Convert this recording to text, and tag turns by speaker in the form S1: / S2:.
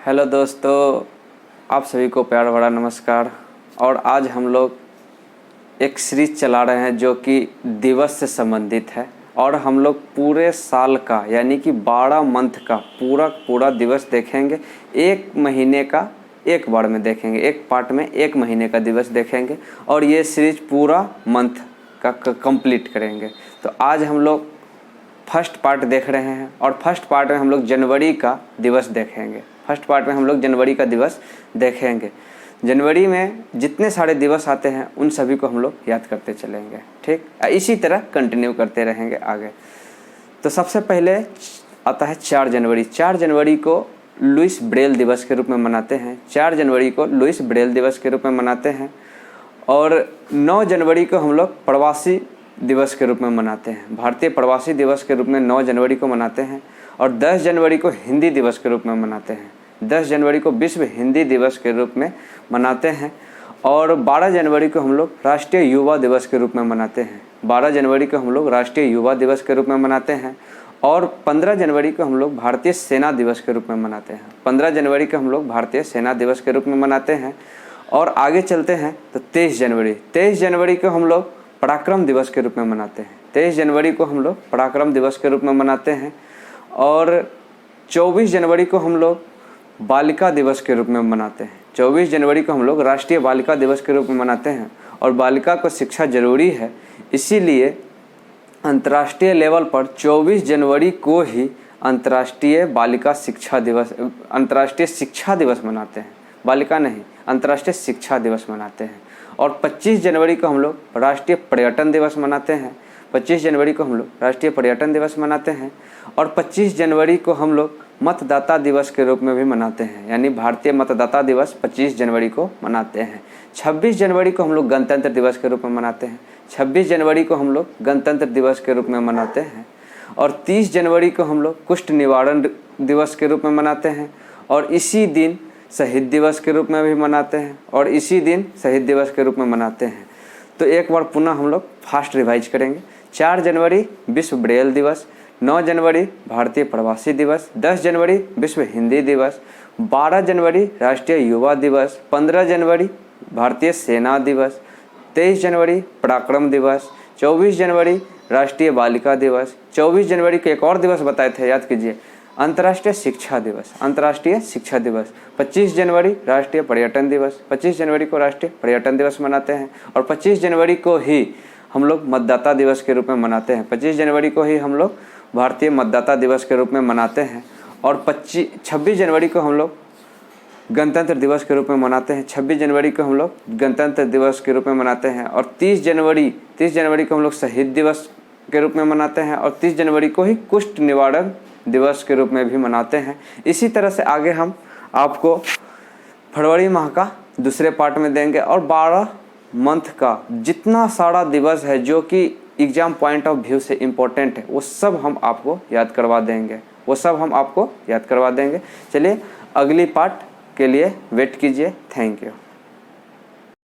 S1: Hello दोस्तों, आप सभी को प्यार भरा नमस्कार। और आज हम लोग एक सीरीज चला रहे हैं जो कि दिवस से संबंधित है। और हम लोग पूरे साल का यानी कि 12 मंथ का पूरा दिवस देखेंगे। एक महीने का एक बार में देखेंगे, एक पार्ट में एक महीने का दिवस देखेंगे और ये सीरीज पूरा मंथ का कंप्लीट करेंगे। तो आज हम लोग फर्स्ट पार्ट देख रहे हैं और फर्स्ट पार्ट में हम लोग जनवरी का दिवस देखेंगे। फर्स्ट पार्ट में हम लोग जनवरी का दिवस देखेंगे। जनवरी में जितने सारे दिवस आते हैं उन सभी को हम लोग याद करते चलेंगे, ठीक। इसी तरह कंटिन्यू करते रहेंगे आगे। तो सबसे पहले आता है 4 जनवरी। 4 जनवरी को लुइस ब्रेल दिवस के रूप में मनाते हैं। 4 जनवरी को लुइस ब्रेल दिवस के रूप में मनाते हैं। और 9 जनवरी को हम लोग प्रवासी दिवस के रूप में मनाते हैं। भारतीय प्रवासी दिवस के रूप में 9 जनवरी को मनाते हैं। और 10 जनवरी को हिंदी दिवस के रूप में मनाते हैं। 10 जनवरी को विश्व हिंदी दिवस के रूप में मनाते हैं। और 12 जनवरी को हम लोग राष्ट्रीय युवा दिवस के रूप में मनाते हैं। 12 जनवरी को हम लोग राष्ट्रीय युवा दिवस के रूप में मनाते हैं। और 15 जनवरी को हम लोग भारतीय सेना दिवस के रूप में मनाते हैं। 15 जनवरी को हम लोग भारतीय सेना दिवस के रूप में मनाते हैं। और आगे चलते हैं तो 23 जनवरी को हम लोग पराक्रम दिवस के रूप में मनाते हैं। 23 जनवरी को हम लोग पराक्रम दिवस के रूप में मनाते हैं। और 24 जनवरी को हम लोग बालिका दिवस के रूप में मनाते हैं। 24 जनवरी को हम लोग राष्ट्रीय बालिका दिवस के रूप में मनाते हैं। और बालिका को शिक्षा जरूरी है, इसीलिए अंतर्राष्ट्रीय लेवल पर 24 जनवरी को ही अंतर्राष्ट्रीय शिक्षा दिवस मनाते हैं। बालिका नहीं, अंतर्राष्ट्रीय शिक्षा दिवस मनाते हैं। और 25 जनवरी को हम लोग राष्ट्रीय पर्यटन दिवस मनाते हैं। 25 जनवरी को हम लोग राष्ट्रीय पर्यटन दिवस मनाते हैं। और 25 जनवरी को हम लोग मतदाता दिवस के रूप में भी मनाते हैं, यानी भारतीय मतदाता दिवस 25 जनवरी को मनाते हैं। 26 जनवरी को हम लोग गणतंत्र दिवस के रूप में मनाते हैं। 26 जनवरी को हम लोग गणतंत्र दिवस के रूप में मनाते हैं। और 30 जनवरी को हम लोग कुष्ठ निवारण दिवस के रूप में मनाते हैं। और इसी दिन शहीद दिवस के रूप में भी मनाते हैं। और इसी दिन शहीद दिवस के रूप में मनाते हैं। तो एक बार पुनः हम लोग फास्ट रिवाइज करेंगे। 4 जनवरी विश्व ब्रेल दिवस, 9 जनवरी भारतीय प्रवासी दिवस, 10 जनवरी विश्व हिंदी दिवस, 12 जनवरी राष्ट्रीय युवा दिवस, 15 जनवरी भारतीय सेना दिवस, 23 जनवरी पराक्रम दिवस, 24 जनवरी राष्ट्रीय बालिका दिवस, 24 जनवरी को एक और दिवस बताए थे, याद कीजिए, अंतर्राष्ट्रीय शिक्षा दिवस, 25 जनवरी राष्ट्रीय पर्यटन दिवस, 25 जनवरी को राष्ट्रीय पर्यटन दिवस मनाते हैं। और 25 जनवरी को ही हम लोग मतदाता दिवस के रूप में मनाते हैं। 25 जनवरी को ही हम लोग भारतीय मतदाता दिवस के रूप में मनाते हैं। और 26 जनवरी को हम लोग गणतंत्र दिवस के रूप में मनाते हैं। 26 जनवरी को हम लोग गणतंत्र दिवस के रूप में मनाते हैं। और 30 जनवरी को हम लोग शहीद दिवस के रूप में मनाते हैं। और 30 जनवरी को ही कुष्ठ निवारण दिवस के रूप में भी मनाते हैं। इसी तरह से आगे हम आपको फरवरी माह का दूसरे पार्ट में देंगे। और 12 मंथ का जितना सारा दिवस है जो कि एग्जाम पॉइंट ऑफ व्यू से इम्पोर्टेंट है, वो सब हम आपको याद करवा देंगे। चलिए अगली पार्ट के लिए वेट कीजिए। Thank you.